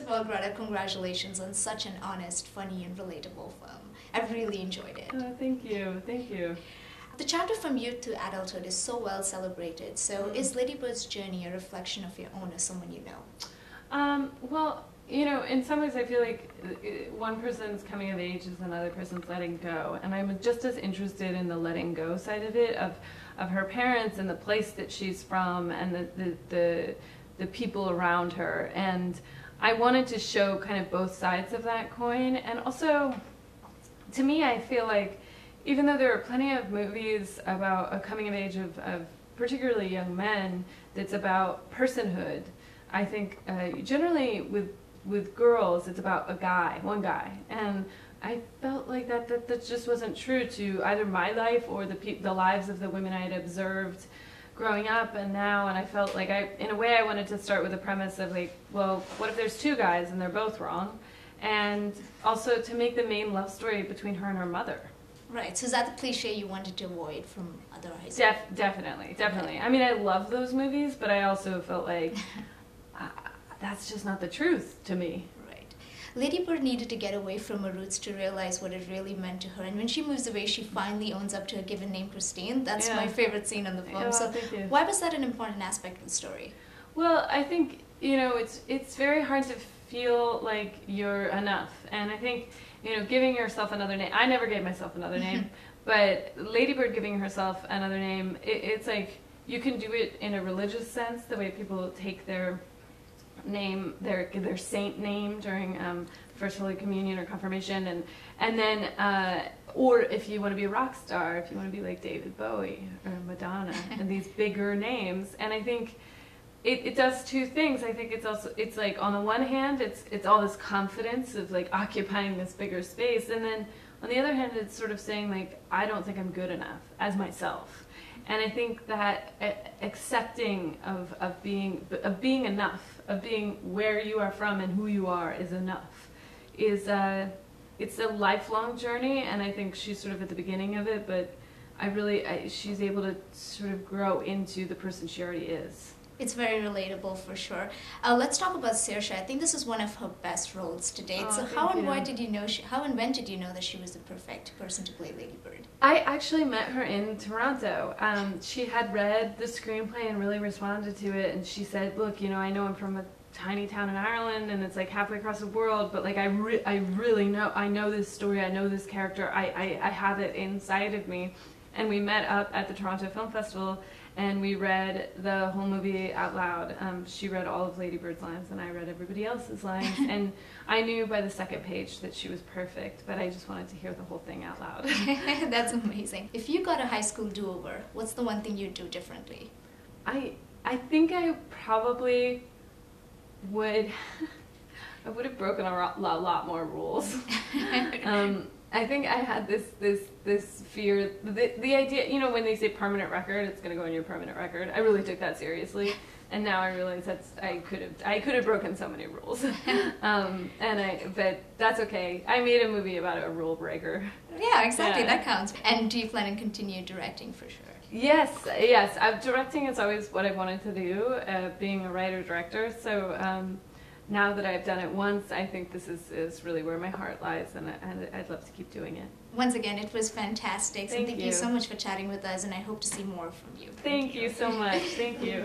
of all, Greta, congratulations on such an honest, funny, and relatable film. I've really enjoyed it. Thank you. Thank you. The chapter from youth to adulthood is so well celebrated. So is Lady Bird's journey a reflection of your own or someone you know? Well, you know, in some ways I feel like one person's coming of age is another person's letting go. And I'm just as interested in the letting go side of it, of her parents and the place that she's from and the people around her. And I wanted to show kind of both sides of that coin. And also, to me, I feel like even though there are plenty of movies about a coming of age of particularly young men that's about personhood, I think generally with girls it's about a guy, one guy. And I felt like that just wasn't true to either my life or the lives of the women I had observed growing up and now. And I felt like in a way I wanted to start with a premise of like, well, what if there's two guys and they're both wrong? And also to make the main love story between her and her mother. Right, so is that the cliche you wanted to avoid from other high school? Definitely. I mean, I love those movies, but I also felt like that's just not the truth to me. Right. Lady Bird needed to get away from her roots to realize what it really meant to her. And when she moves away, she finally owns up to her given name, Christine. That's my favorite scene in the film. So why was that an important aspect of the story? Well, I think, you know, it's very hard to feel like you're enough. And I think, you know, giving yourself another name, I never gave myself another name, but Lady Bird giving herself another name, it's like you can do it in a religious sense, the way people take their name, their saint name during First Holy Communion or confirmation, and then, or if you want to be a rock star, if you want to be like David Bowie or Madonna, and these bigger names. And I think it does two things. I think it's like on the one hand it's all this confidence of like occupying this bigger space, and then on the other hand it's sort of saying like, I don't think I'm good enough as myself. And I think that accepting of being enough, of being where you are from and who you are is enough, it's a lifelong journey. And I think she's sort of at the beginning of it, but she's able to sort of grow into the person she already is. It's very relatable for sure. Let's talk about Saoirse. I think this is one of her best roles to date. So how and when did you know that she was the perfect person to play Lady Bird? I actually met her in Toronto. She had read the screenplay and really responded to it, and she said, look, you know I'm from a tiny town in Ireland and it's like halfway across the world, but like I really know this story, I know this character, I have it inside of me. And we met up at the Toronto Film Festival and we read the whole movie out loud. She read all of Lady Bird's lines and I read everybody else's lines. And I knew by the second page that she was perfect, but I just wanted to hear the whole thing out loud. That's amazing. If you got a high school do-over, what's the one thing you'd do differently? I think I probably would... I would have broken a lot more rules. I think I had this fear, the idea, you know, when they say permanent record, it's going to go on your permanent record. I really took that seriously, and now I realize I could have broken so many rules, but that's okay. I made a movie about a rule breaker. Yeah, exactly. Yeah. That counts. And do you plan on continue directing for sure? Yes. Directing is always what I wanted to do, being a writer-director. So. Now that I've done it once, I think this is really where my heart lies, and I'd love to keep doing it. Once again, it was fantastic. Thank you so much for chatting with us, and I hope to see more from you. Thank you so much. Thank you.